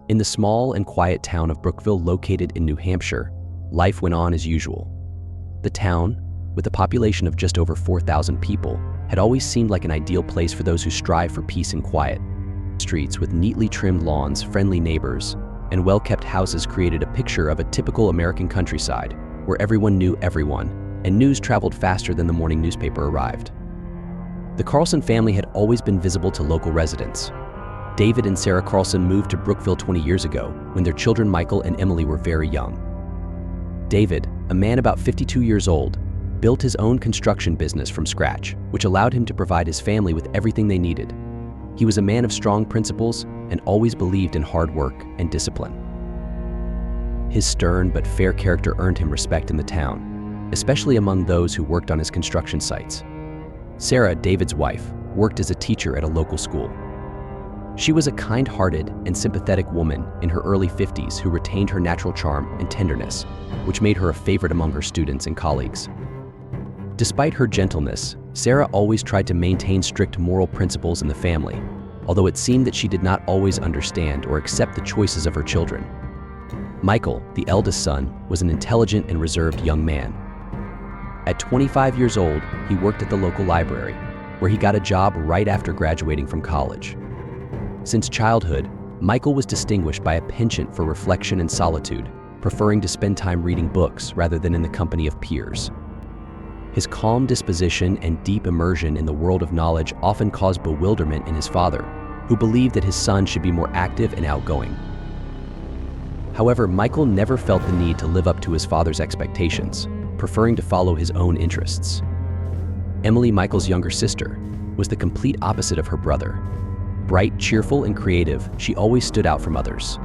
In the small and quiet town of Brookville, located in New Hampshire, life went on as usual. The town, with a population of just over 4,000 people, had always seemed like an ideal place for those who strive for peace and quiet. Streets with neatly trimmed lawns, friendly neighbors, and well-kept houses created a picture of a typical American countryside, where everyone knew everyone, and news traveled faster than the morning newspaper arrived. The Carlson family had always been visible to local residents. David and Sarah Carlson moved to Brookville 20 years ago, when their children Michael and Emily were very young. David, a man about 52 years old, built his own construction business from scratch, which allowed him to provide his family with everything they needed. He was a man of strong principles and always believed in hard work and discipline. His stern but fair character earned him respect in the town, especially among those who worked on his construction sites. Sarah, David's wife, worked as a teacher at a local school. She was a kind-hearted and sympathetic woman in her early 50s who retained her natural charm and tenderness, which made her a favorite among her students and colleagues. Despite her gentleness, Sarah always tried to maintain strict moral principles in the family, although it seemed that she did not always understand or accept the choices of her children. Michael, the eldest son, was an intelligent and reserved young man. At 25 years old, he worked at the local library, where he got a job right after graduating from college. Since childhood, Michael was distinguished by a penchant for reflection and solitude, preferring to spend time reading books rather than in the company of peers. His calm disposition and deep immersion in the world of knowledge often caused bewilderment in his father, who believed that his son should be more active and outgoing. However, Michael never felt the need to live up to his father's expectations, preferring to follow his own interests. Emily, Michael's younger sister, was the complete opposite of her brother. Bright, cheerful, and creative, she always stood out from others.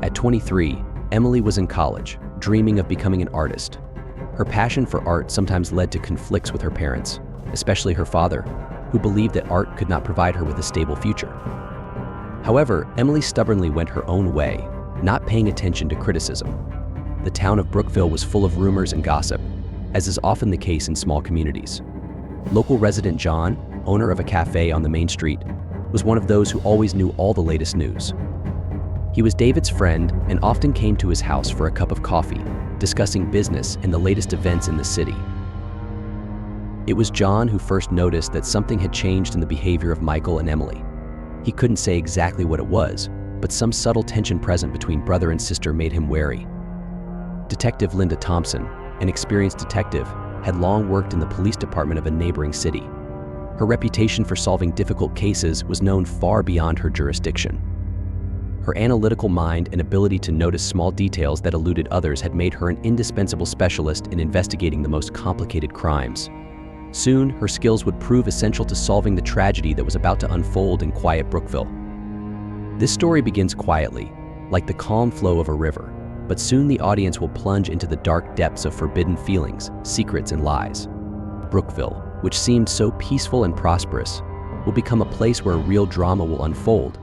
At 23, Emily was in college, dreaming of becoming an artist. Her passion for art sometimes led to conflicts with her parents, especially her father, who believed that art could not provide her with a stable future. However, Emily stubbornly went her own way, not paying attention to criticism. The town of Brookville was full of rumors and gossip, as is often the case in small communities. Local resident John, owner of a cafe on the main street, was one of those who always knew all the latest news. He was David's friend and often came to his house for a cup of coffee, discussing business and the latest events in the city. It was John who first noticed that something had changed in the behavior of Michael and Emily. He couldn't say exactly what it was, but some subtle tension present between brother and sister made him wary. Detective Linda Thompson, an experienced detective, had long worked in the police department of a neighboring city. Her reputation for solving difficult cases was known far beyond her jurisdiction. Her analytical mind and ability to notice small details that eluded others had made her an indispensable specialist in investigating the most complicated crimes. Soon, her skills would prove essential to solving the tragedy that was about to unfold in quiet Brookville. This story begins quietly, like the calm flow of a river, but soon the audience will plunge into the dark depths of forbidden feelings, secrets, and lies. Brookville, which seemed so peaceful and prosperous, will become a place where a real drama will unfold,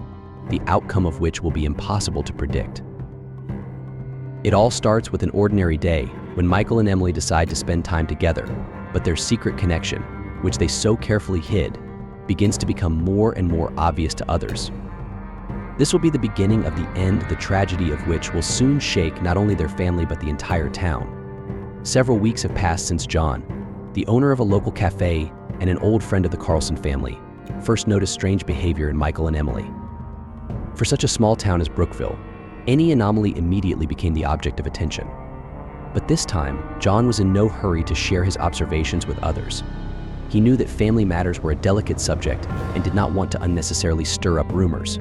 the outcome of which will be impossible to predict. It all starts with an ordinary day when Michael and Emily decide to spend time together, but their secret connection, which they so carefully hid, begins to become more and more obvious to others. This will be the beginning of the end, the tragedy of which will soon shake not only their family but the entire town. Several weeks have passed since John, the owner of a local cafe and an old friend of the Carlson family, first noticed strange behavior in Michael and Emily. For such a small town as Brookville, any anomaly immediately became the object of attention. But this time, John was in no hurry to share his observations with others. He knew that family matters were a delicate subject and did not want to unnecessarily stir up rumors.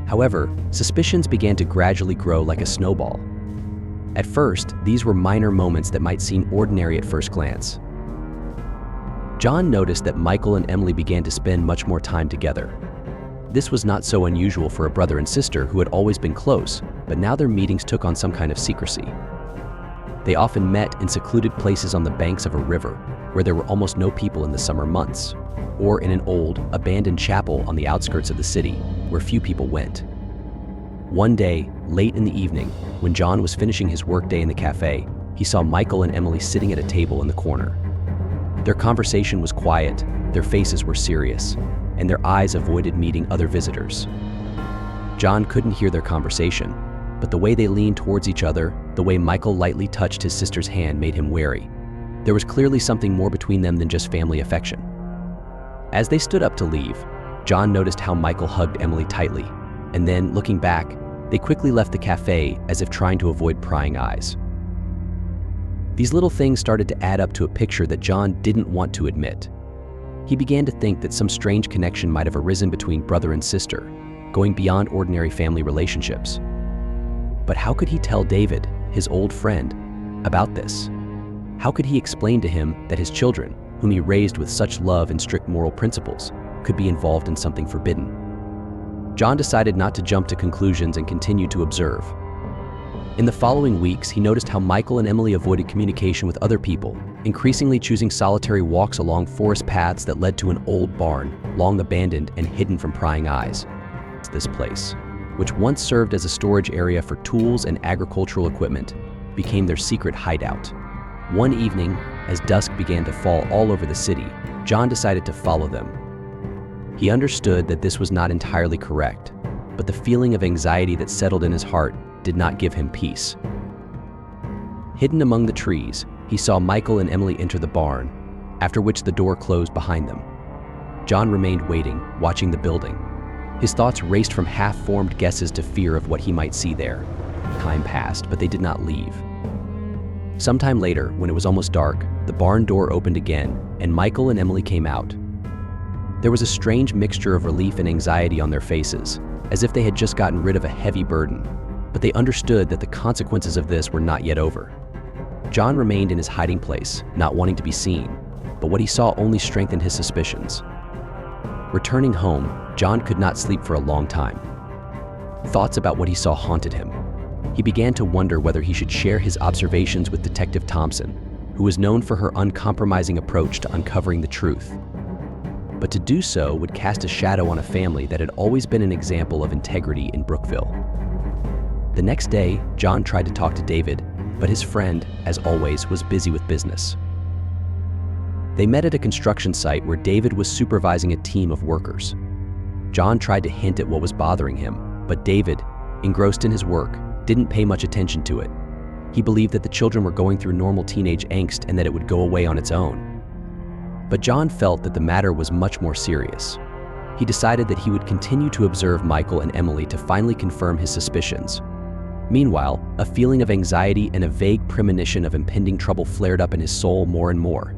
However, suspicions began to gradually grow like a snowball. At first, these were minor moments that might seem ordinary at first glance. John noticed that Michael and Emily began to spend much more time together. This was not so unusual for a brother and sister who had always been close, but now their meetings took on some kind of secrecy. They often met in secluded places on the banks of a river, where there were almost no people in the summer months, or in an old, abandoned chapel on the outskirts of the city, where few people went. One day, late in the evening, when John was finishing his workday in the cafe, he saw Michael and Emily sitting at a table in the corner. Their conversation was quiet, their faces were serious, and their eyes avoided meeting other visitors. John couldn't hear their conversation, but the way they leaned towards each other, the way Michael lightly touched his sister's hand made him wary. There was clearly something more between them than just family affection. As they stood up to leave, John noticed how Michael hugged Emily tightly, and then, looking back, they quickly left the cafe as if trying to avoid prying eyes. These little things started to add up to a picture that John didn't want to admit. He began to think that some strange connection might have arisen between brother and sister, going beyond ordinary family relationships. But how could he tell David, his old friend, about this? How could he explain to him that his children, whom he raised with such love and strict moral principles, could be involved in something forbidden? John decided not to jump to conclusions and continued to observe. In the following weeks, he noticed how Michael and Emily avoided communication with other people, increasingly choosing solitary walks along forest paths that led to an old barn, long abandoned and hidden from prying eyes. This place, which once served as a storage area for tools and agricultural equipment, became their secret hideout. One evening, as dusk began to fall all over the city, John decided to follow them. He understood that this was not entirely correct, but the feeling of anxiety that settled in his heart did not give him peace. Hidden among the trees, he saw Michael and Emily enter the barn, after which the door closed behind them. John remained waiting, watching the building. His thoughts raced from half-formed guesses to fear of what he might see there. Time passed, but they did not leave. Sometime later, when it was almost dark, the barn door opened again, and Michael and Emily came out. There was a strange mixture of relief and anxiety on their faces, as if they had just gotten rid of a heavy burden, but they understood that the consequences of this were not yet over. John remained in his hiding place, not wanting to be seen, but what he saw only strengthened his suspicions. Returning home, John could not sleep for a long time. Thoughts about what he saw haunted him. He began to wonder whether he should share his observations with Detective Thompson, who was known for her uncompromising approach to uncovering the truth. But to do so would cast a shadow on a family that had always been an example of integrity in Brookville. The next day, John tried to talk to David, but his friend, as always, was busy with business. They met at a construction site where David was supervising a team of workers. John tried to hint at what was bothering him, but David, engrossed in his work, didn't pay much attention to it. He believed that the children were going through normal teenage angst and that it would go away on its own. But John felt that the matter was much more serious. He decided that he would continue to observe Michael and Emily to finally confirm his suspicions. Meanwhile, a feeling of anxiety and a vague premonition of impending trouble flared up in his soul more and more.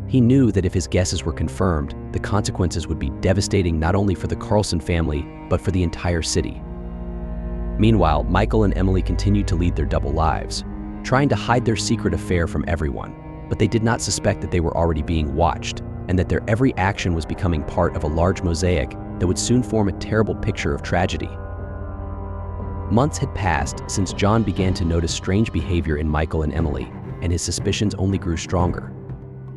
He knew that if his guesses were confirmed, the consequences would be devastating not only for the Carlson family, but for the entire city. Meanwhile, Michael and Emily continued to lead their double lives, trying to hide their secret affair from everyone, but they did not suspect that they were already being watched, and that their every action was becoming part of a large mosaic that would soon form a terrible picture of tragedy. Months had passed since John began to notice strange behavior in Michael and Emily, and his suspicions only grew stronger.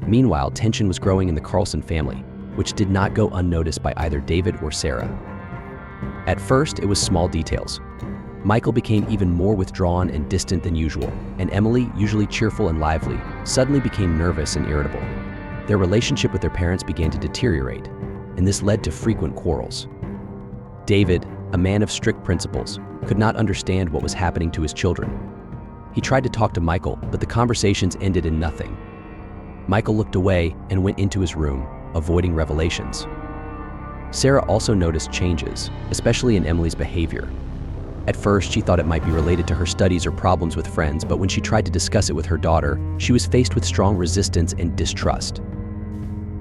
Meanwhile, tension was growing in the Carlson family, which did not go unnoticed by either David or Sarah. At first, it was small details. Michael became even more withdrawn and distant than usual, and Emily, usually cheerful and lively, suddenly became nervous and irritable. Their relationship with their parents began to deteriorate, and this led to frequent quarrels. David, a man of strict principles, could not understand what was happening to his children. He tried to talk to Michael, but the conversations ended in nothing. Michael looked away and went into his room, avoiding revelations. Sarah also noticed changes, especially in Emily's behavior. At first, she thought it might be related to her studies or problems with friends, but when she tried to discuss it with her daughter, she was faced with strong resistance and distrust.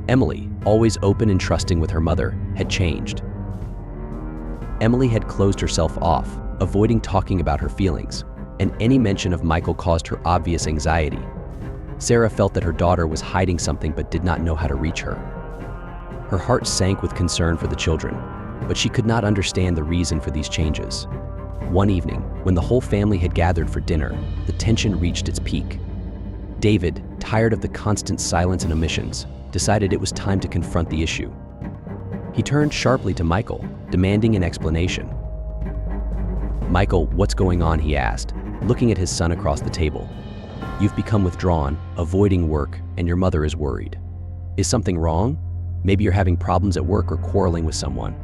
Emily, always open and trusting with her mother, had changed. Emily had closed herself off, avoiding talking about her feelings, and any mention of Michael caused her obvious anxiety. Sarah felt that her daughter was hiding something but did not know how to reach her. Her heart sank with concern for the children, but she could not understand the reason for these changes. One evening, when the whole family had gathered for dinner, the tension reached its peak. David, tired of the constant silence and omissions, decided it was time to confront the issue. He turned sharply to Michael, demanding an explanation. "Michael, what's going on?" he asked, looking at his son across the table. "You've become withdrawn, avoiding work, and your mother is worried. Is something wrong? Maybe you're having problems at work or quarreling with someone."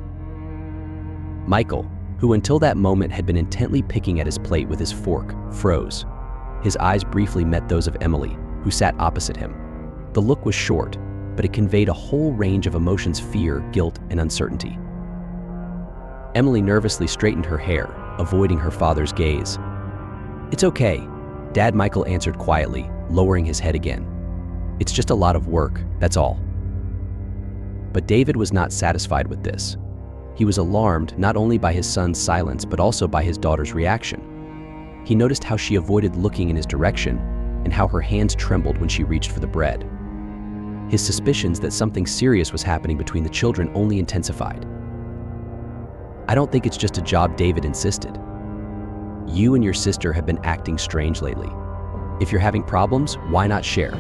Michael, who until that moment had been intently picking at his plate with his fork, froze. His eyes briefly met those of Emily, who sat opposite him. The look was short, but it conveyed a whole range of emotions: fear, guilt, and uncertainty. Emily nervously straightened her hair, avoiding her father's gaze. "It's okay," Dad Michael answered quietly, lowering his head again. "It's just a lot of work, that's all." But David was not satisfied with this. He was alarmed not only by his son's silence but also by his daughter's reaction. He noticed how she avoided looking in his direction and how her hands trembled when she reached for the bread. His suspicions that something serious was happening between the children only intensified. "I don't think it's just a job," David insisted. "You and your sister have been acting strange lately. If you're having problems, why not share?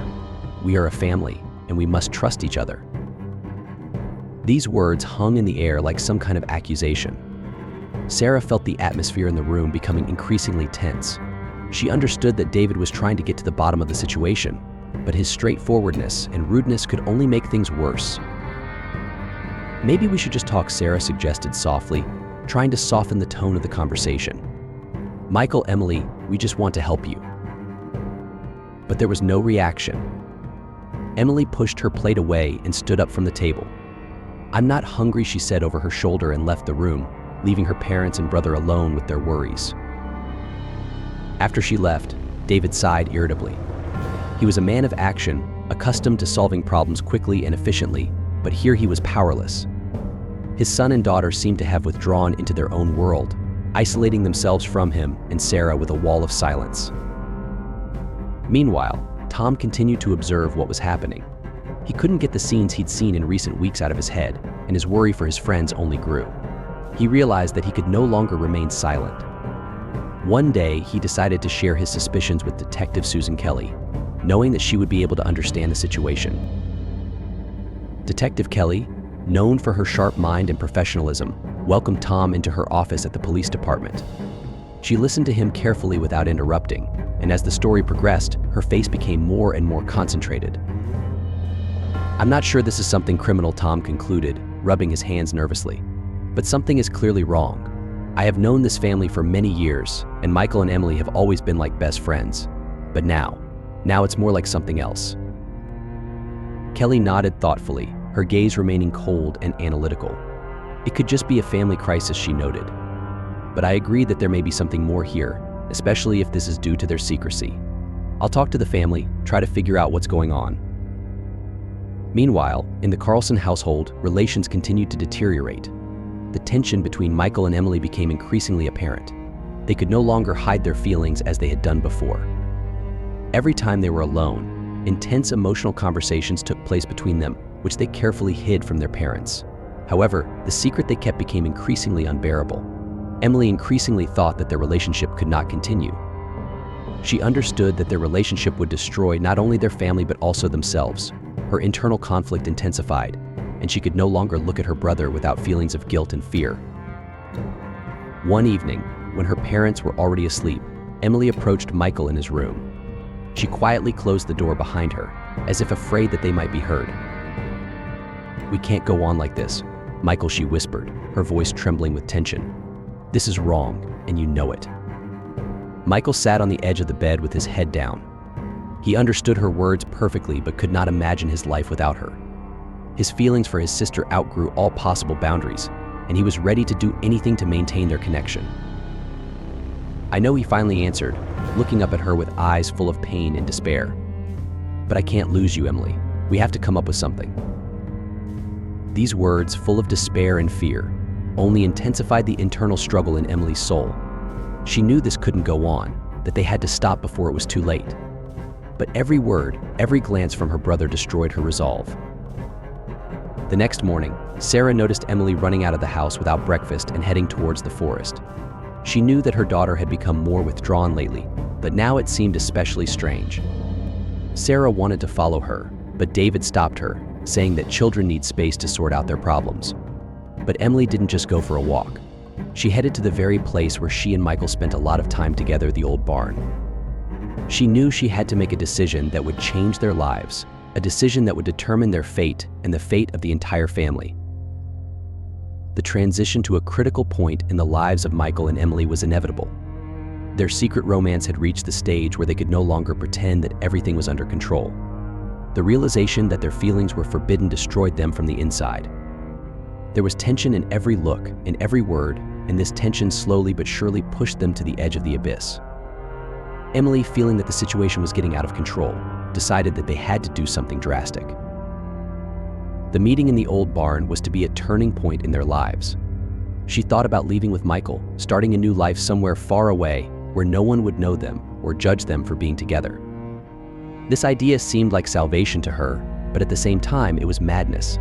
We are a family, and we must trust each other." These words hung in the air like some kind of accusation. Sarah felt the atmosphere in the room becoming increasingly tense. She understood that David was trying to get to the bottom of the situation, but his straightforwardness and rudeness could only make things worse. "Maybe we should just talk," Sarah suggested softly, trying to soften the tone of the conversation. "Michael, Emily, we just want to help you." But there was no reaction. Emily pushed her plate away and stood up from the table. "I'm not hungry," she said over her shoulder, and left the room, leaving her parents and brother alone with their worries. After she left, David sighed irritably. He was a man of action, accustomed to solving problems quickly and efficiently, but here he was powerless. His son and daughter seemed to have withdrawn into their own world, isolating themselves from him and Sarah with a wall of silence. Meanwhile, Tom continued to observe what was happening. He couldn't get the scenes he'd seen in recent weeks out of his head, and his worry for his friends only grew. He realized that he could no longer remain silent. One day, he decided to share his suspicions with Detective Susan Kelly, knowing that she would be able to understand the situation. Detective Kelly, known for her sharp mind and professionalism, welcomed Tom into her office at the police department. She listened to him carefully without interrupting, and as the story progressed, her face became more and more concentrated. "I'm not sure this is something criminal," Tom concluded, rubbing his hands nervously. "But something is clearly wrong. I have known this family for many years, and Michael and Emily have always been like best friends. But now it's more like something else." Kelly nodded thoughtfully, her gaze remaining cold and analytical. "It could just be a family crisis," she noted. "But I agree that there may be something more here, especially if this is due to their secrecy. I'll talk to the family, try to figure out what's going on." Meanwhile, in the Carlson household, relations continued to deteriorate. The tension between Michael and Emily became increasingly apparent. They could no longer hide their feelings as they had done before. Every time they were alone, intense emotional conversations took place between them, which they carefully hid from their parents. However, the secret they kept became increasingly unbearable. Emily increasingly thought that their relationship could not continue. She understood that their relationship would destroy not only their family but also themselves. Her internal conflict intensified, and she could no longer look at her brother without feelings of guilt and fear. One evening, when her parents were already asleep, Emily approached Michael in his room. She quietly closed the door behind her, as if afraid that they might be heard. "We can't go on like this, Michael," she whispered, her voice trembling with tension. "This is wrong, and you know it." Michael sat on the edge of the bed with his head down. He understood her words perfectly but could not imagine his life without her. His feelings for his sister outgrew all possible boundaries, and he was ready to do anything to maintain their connection. "I know," he finally answered, looking up at her with eyes full of pain and despair. "But I can't lose you, Emily. We have to come up with something." These words, full of despair and fear, only intensified the internal struggle in Emily's soul. She knew this couldn't go on, that they had to stop before it was too late. But every word, every glance from her brother destroyed her resolve. The next morning, Sarah noticed Emily running out of the house without breakfast and heading towards the forest. She knew that her daughter had become more withdrawn lately, but now it seemed especially strange. Sarah wanted to follow her, but David stopped her, saying that children need space to sort out their problems. But Emily didn't just go for a walk. She headed to the very place where she and Michael spent a lot of time together, the old barn. She knew she had to make a decision that would change their lives, a decision that would determine their fate and the fate of the entire family. the transition to a critical point in the lives of Michael and Emily was inevitable. Their secret romance had reached the stage where they could no longer pretend that everything was under control. The realization that their feelings were forbidden destroyed them from the inside. There was tension in every look, in every word, and this tension slowly but surely pushed them to the edge of the abyss. Emily, feeling that the situation was getting out of control, decided that they had to do something drastic. The meeting in the old barn was to be a turning point in their lives. She thought about leaving with Michael, starting a new life somewhere far away where no one would know them or judge them for being together. This idea seemed like salvation to her, but at the same time, it was madness.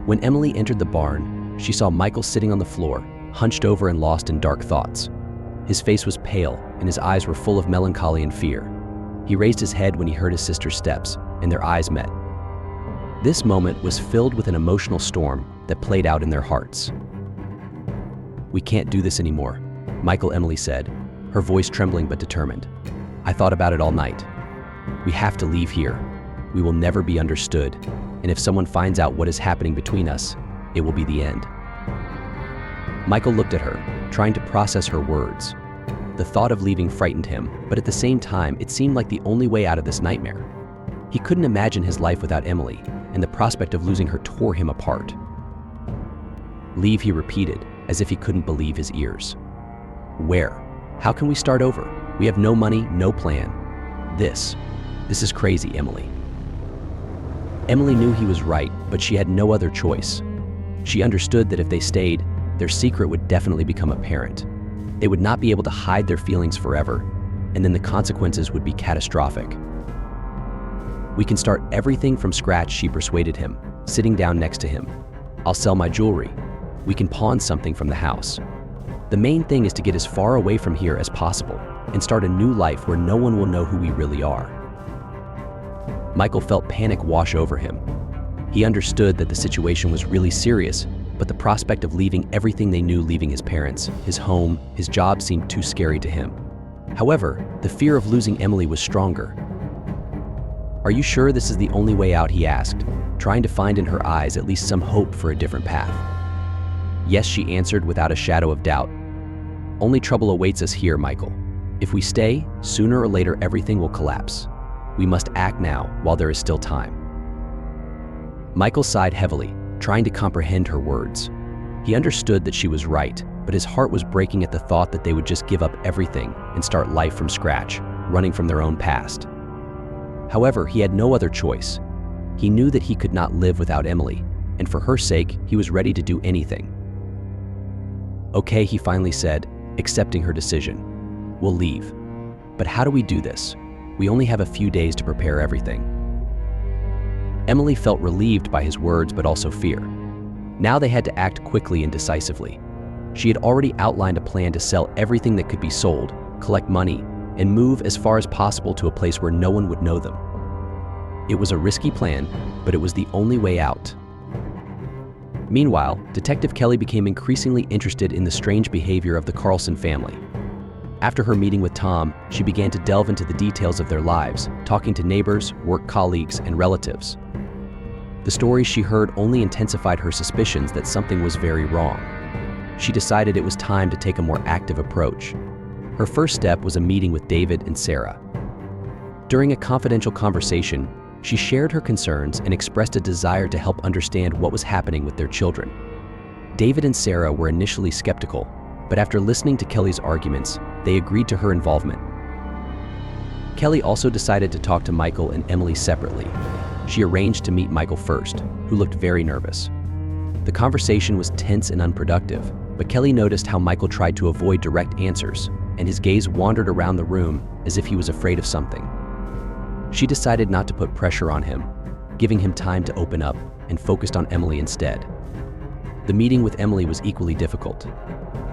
When Emily entered the barn, she saw Michael sitting on the floor, hunched over and lost in dark thoughts. His face was pale, and his eyes were full of melancholy and fear. He raised his head when he heard his sister's steps, and their eyes met. This moment was filled with an emotional storm that played out in their hearts. "We can't do this anymore," Emily said, her voice trembling but determined. "I thought about it all night. We have to leave here. We will never be understood, and if someone finds out what is happening between us, it will be the end." Michael looked at her, trying to process her words. The thought of leaving frightened him, but at the same time, it seemed like the only way out of this nightmare. He couldn't imagine his life without Emily, and the prospect of losing her tore him apart. "Leave," he repeated, as if he couldn't believe his ears. "Where? How can we start over? We have no money, no plan. This is crazy, Emily." Emily knew he was right, but she had no other choice. She understood that if they stayed, their secret would definitely become apparent. They would not be able to hide their feelings forever, and then the consequences would be catastrophic. "We can start everything from scratch," she persuaded him, sitting down next to him. "I'll sell my jewelry. We can pawn something from the house. The main thing is to get as far away from here as possible and start a new life where no one will know who we really are." Michael felt panic wash over him. He understood that the situation was really serious, but the prospect of leaving everything they knew, leaving his parents, his home, his job, seemed too scary to him. However, the fear of losing Emily was stronger. "Are you sure this is the only way out?" he asked, trying to find in her eyes at least some hope for a different path. "Yes," she answered without a shadow of doubt. "Only trouble awaits us here, Michael. If we stay, sooner or later everything will collapse. We must act now while there is still time." Michael sighed heavily, trying to comprehend her words. He understood that she was right, but his heart was breaking at the thought that they would just give up everything and start life from scratch, running from their own past. However, he had no other choice. He knew that he could not live without Emily, and for her sake, he was ready to do anything. "Okay," he finally said, accepting her decision. "We'll leave. But how do we do this? We only have a few days to prepare everything." Emily felt relieved by his words, but also fear. Now they had to act quickly and decisively. She had already outlined a plan to sell everything that could be sold, collect money, and move as far as possible to a place where no one would know them. It was a risky plan, but it was the only way out. Meanwhile, Detective Kelly became increasingly interested in the strange behavior of the Carlson family. After her meeting with Tom, she began to delve into the details of their lives, talking to neighbors, work colleagues, and relatives. The stories she heard only intensified her suspicions that something was very wrong. She decided it was time to take a more active approach. Her first step was a meeting with David and Sarah. During a confidential conversation, she shared her concerns and expressed a desire to help understand what was happening with their children. David and Sarah were initially skeptical, but after listening to Kelly's arguments, they agreed to her involvement. Kelly also decided to talk to Michael and Emily separately. She arranged to meet Michael first, who looked very nervous. The conversation was tense and unproductive, but Kelly noticed how Michael tried to avoid direct answers, and his gaze wandered around the room as if he was afraid of something. She decided not to put pressure on him, giving him time to open up, and focused on Emily instead. The meeting with Emily was equally difficult.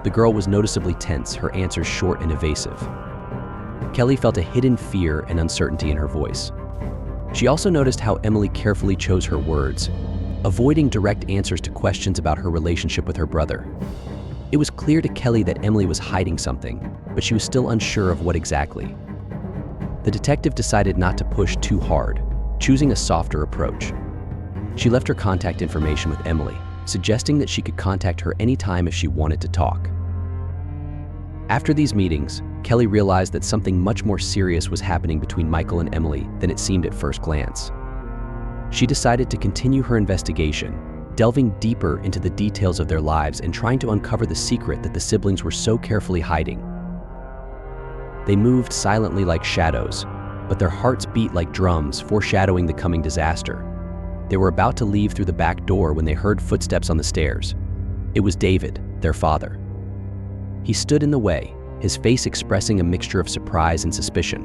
The girl was noticeably tense, her answers short and evasive. Kelly felt a hidden fear and uncertainty in her voice. She also noticed how Emily carefully chose her words, avoiding direct answers to questions about her relationship with her brother. It was clear to Kelly that Emily was hiding something, but she was still unsure of what exactly. The detective decided not to push too hard, choosing a softer approach. She left her contact information with Emily, suggesting that she could contact her anytime if she wanted to talk. After these meetings, Kelly realized that something much more serious was happening between Michael and Emily than it seemed at first glance. She decided to continue her investigation, delving deeper into the details of their lives and trying to uncover the secret that the siblings were so carefully hiding. They moved silently like shadows, but their hearts beat like drums, foreshadowing the coming disaster. They were about to leave through the back door when they heard footsteps on the stairs. It was David, their father. He stood in the way, his face expressing a mixture of surprise and suspicion.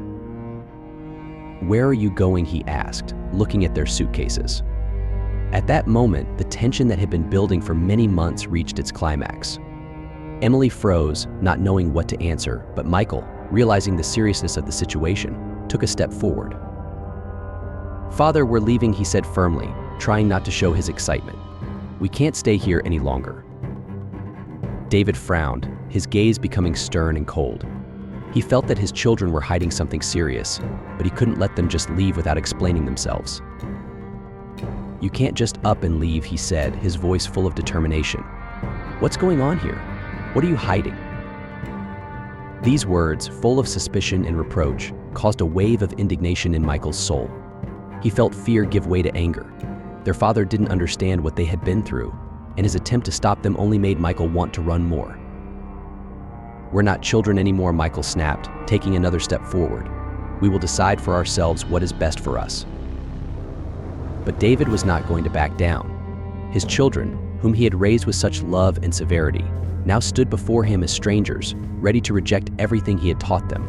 "Where are you going?" he asked, looking at their suitcases. At that moment, the tension that had been building for many months reached its climax. Emily froze, not knowing what to answer, but Michael, realizing the seriousness of the situation, took a step forward. "Father, we're leaving," he said firmly, trying not to show his excitement. "We can't stay here any longer." David frowned, his gaze becoming stern and cold. He felt that his children were hiding something serious, but he couldn't let them just leave without explaining themselves. "You can't just up and leave," he said, his voice full of determination. "What's going on here? What are you hiding?" These words, full of suspicion and reproach, caused a wave of indignation in Michael's soul. He felt fear give way to anger. Their father didn't understand what they had been through, and his attempt to stop them only made Michael want to run more. "We're not children anymore," Michael snapped, taking another step forward. "We will decide for ourselves what is best for us." But David was not going to back down. His children, whom he had raised with such love and severity, now stood before him as strangers, ready to reject everything he had taught them.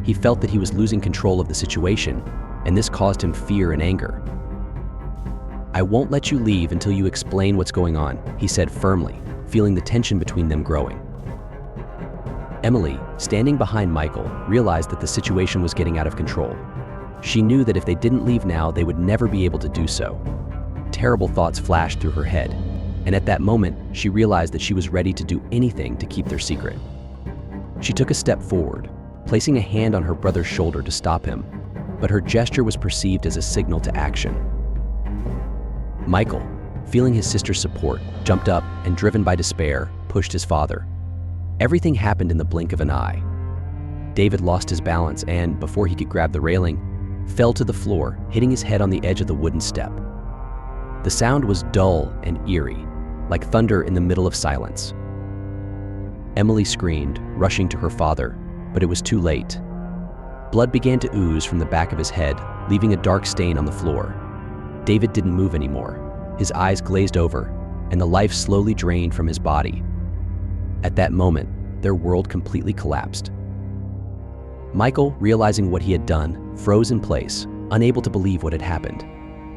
He felt that he was losing control of the situation, and this caused him fear and anger. "I won't let you leave until you explain what's going on," he said firmly, feeling the tension between them growing. Emily, standing behind Michael, realized that the situation was getting out of control. She knew that if they didn't leave now, they would never be able to do so. Terrible thoughts flashed through her head, and at that moment, she realized that she was ready to do anything to keep their secret. She took a step forward, placing a hand on her brother's shoulder to stop him, but her gesture was perceived as a signal to action. Michael, feeling his sister's support, jumped up and, driven by despair, pushed his father. Everything happened in the blink of an eye. David lost his balance and, before he could grab the railing, fell to the floor, hitting his head on the edge of the wooden step. The sound was dull and eerie, like thunder in the middle of silence. Emily screamed, rushing to her father, but it was too late. Blood began to ooze from the back of his head, leaving a dark stain on the floor. David didn't move anymore. His eyes glazed over, and the life slowly drained from his body. At that moment, their world completely collapsed. Michael, realizing what he had done, froze in place, unable to believe what had happened.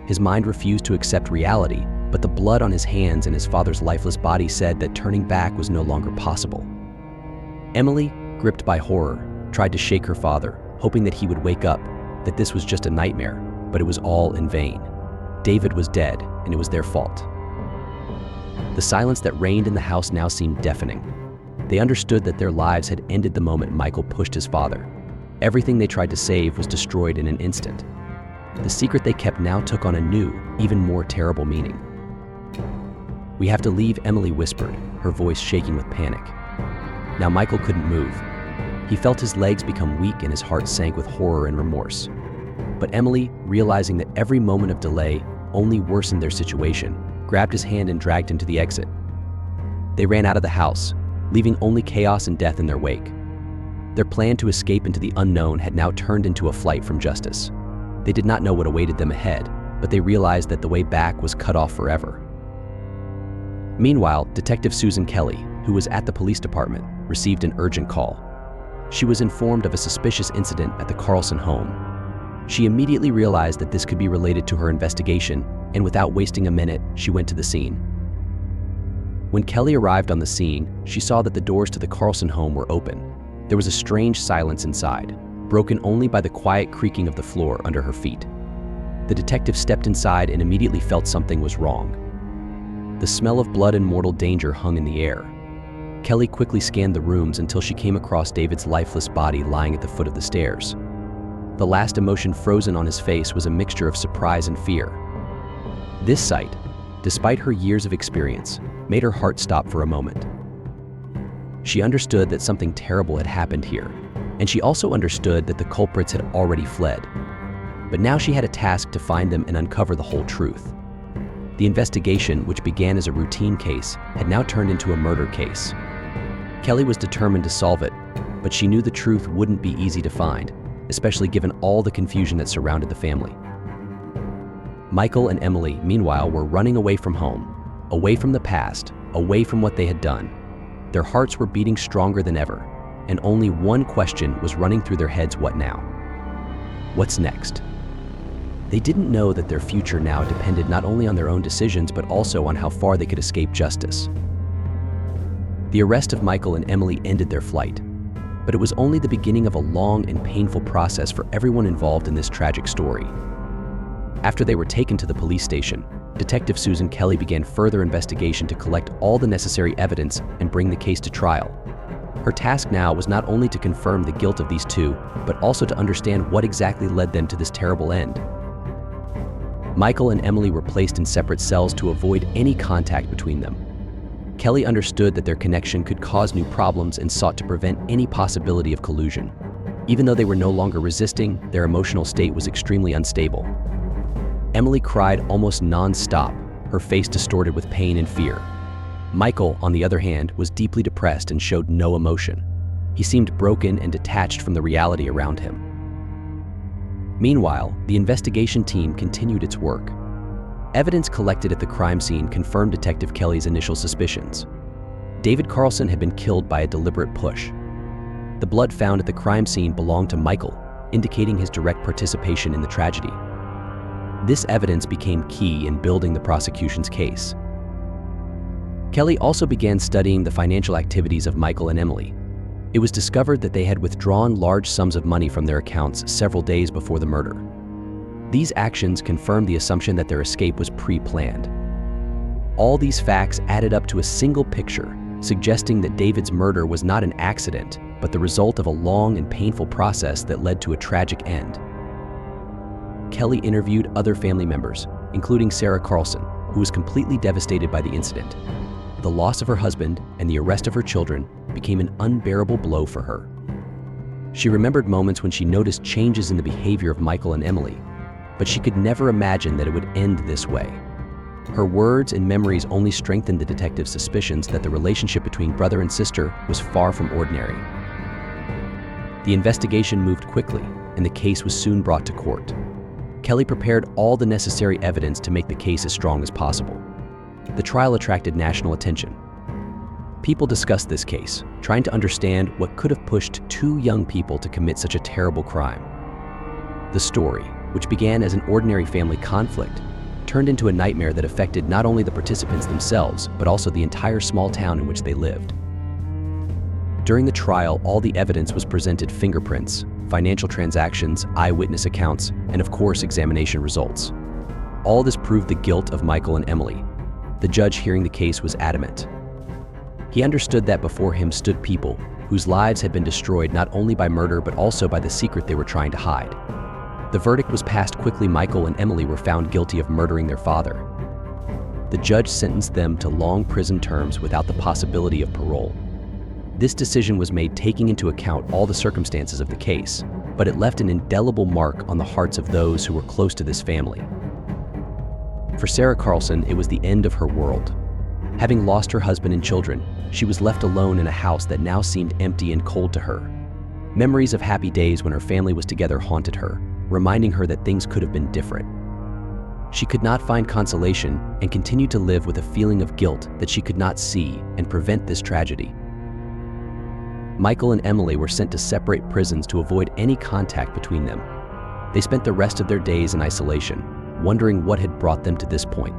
His mind refused to accept reality, but the blood on his hands and his father's lifeless body said that turning back was no longer possible. Emily, gripped by horror, tried to shake her father, hoping that he would wake up, that this was just a nightmare, but it was all in vain. David was dead, and it was their fault. The silence that reigned in the house now seemed deafening. They understood that their lives had ended the moment Michael pushed his father. Everything they tried to save was destroyed in an instant. The secret they kept now took on a new, even more terrible meaning. "We have to leave," Emily whispered, her voice shaking with panic. Now Michael couldn't move. He felt his legs become weak and his heart sank with horror and remorse. But Emily, realizing that every moment of delay only worsened their situation, grabbed his hand and dragged him to the exit. They ran out of the house, leaving only chaos and death in their wake. Their plan to escape into the unknown had now turned into a flight from justice. They did not know what awaited them ahead, but they realized that the way back was cut off forever. Meanwhile, Detective Susan Kelly, who was at the police department, received an urgent call. She was informed of a suspicious incident at the Carlson home. She immediately realized that this could be related to her investigation, and without wasting a minute, she went to the scene. When Kelly arrived on the scene, she saw that the doors to the Carlson home were open. There was a strange silence inside, broken only by the quiet creaking of the floor under her feet. The detective stepped inside and immediately felt something was wrong. The smell of blood and mortal danger hung in the air. Kelly quickly scanned the rooms until she came across David's lifeless body lying at the foot of the stairs. The last emotion frozen on his face was a mixture of surprise and fear. This sight, despite her years of experience, made her heart stop for a moment. She understood that something terrible had happened here, and she also understood that the culprits had already fled. But now she had a task to find them and uncover the whole truth. The investigation, which began as a routine case, had now turned into a murder case. Kelly was determined to solve it, but she knew the truth wouldn't be easy to find, especially given all the confusion that surrounded the family. Michael and Emily, meanwhile, were running away from home, away from the past, away from what they had done. Their hearts were beating stronger than ever, and only one question was running through their heads: what now? What's next? They didn't know that their future now depended not only on their own decisions, but also on how far they could escape justice. The arrest of Michael and Emily ended their flight, but it was only the beginning of a long and painful process for everyone involved in this tragic story. After they were taken to the police station, Detective Susan Kelly began further investigation to collect all the necessary evidence and bring the case to trial. Her task now was not only to confirm the guilt of these two, but also to understand what exactly led them to this terrible end. Michael and Emily were placed in separate cells to avoid any contact between them. Kelly understood that their connection could cause new problems and sought to prevent any possibility of collusion. Even though they were no longer resisting, their emotional state was extremely unstable. Emily cried almost non-stop, her face distorted with pain and fear. Michael, on the other hand, was deeply depressed and showed no emotion. He seemed broken and detached from the reality around him. Meanwhile, the investigation team continued its work. Evidence collected at the crime scene confirmed Detective Kelly's initial suspicions. David Carlson had been killed by a deliberate push. The blood found at the crime scene belonged to Michael, indicating his direct participation in the tragedy. This evidence became key in building the prosecution's case. Kelly also began studying the financial activities of Michael and Emily. It was discovered that they had withdrawn large sums of money from their accounts several days before the murder. These actions confirmed the assumption that their escape was pre-planned. All these facts added up to a single picture, suggesting that David's murder was not an accident, but the result of a long and painful process that led to a tragic end. Kelly interviewed other family members, including Sarah Carlson, who was completely devastated by the incident. The loss of her husband and the arrest of her children became an unbearable blow for her. She remembered moments when she noticed changes in the behavior of Michael and Emily, but she could never imagine that it would end this way. Her words and memories only strengthened the detective's suspicions that the relationship between brother and sister was far from ordinary. The investigation moved quickly, and the case was soon brought to court. Kelly prepared all the necessary evidence to make the case as strong as possible. The trial attracted national attention. People discussed this case, trying to understand what could have pushed two young people to commit such a terrible crime. The story, which began as an ordinary family conflict, turned into a nightmare that affected not only the participants themselves, but also the entire small town in which they lived. During the trial, all the evidence was presented: fingerprints, financial transactions, eyewitness accounts, and of course, examination results. All this proved the guilt of Michael and Emily. The judge hearing the case was adamant. He understood that before him stood people whose lives had been destroyed not only by murder but also by the secret they were trying to hide. The verdict was passed quickly. Michael and Emily were found guilty of murdering their father. The judge sentenced them to long prison terms without the possibility of parole. This decision was made taking into account all the circumstances of the case, but it left an indelible mark on the hearts of those who were close to this family. For Sarah Carlson, it was the end of her world. Having lost her husband and children, she was left alone in a house that now seemed empty and cold to her. Memories of happy days when her family was together haunted her, reminding her that things could have been different. She could not find consolation and continued to live with a feeling of guilt that she could not see and prevent this tragedy. Michael and Emily were sent to separate prisons to avoid any contact between them. They spent the rest of their days in isolation, wondering what had brought them to this point.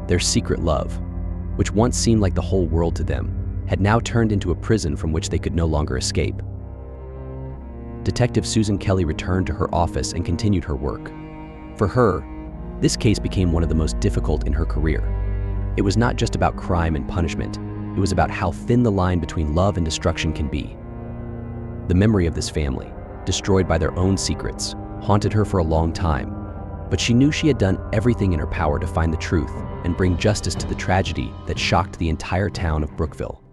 Their secret love, which once seemed like the whole world to them, had now turned into a prison from which they could no longer escape. Detective Susan Kelly returned to her office and continued her work. For her, this case became one of the most difficult in her career. It was not just about crime and punishment. It was about how thin the line between love and destruction can be. The memory of this family, destroyed by their own secrets, haunted her for a long time, but but she knew she had done everything in her power to find the truth and bring justice to the tragedy that shocked the entire town of Brookville.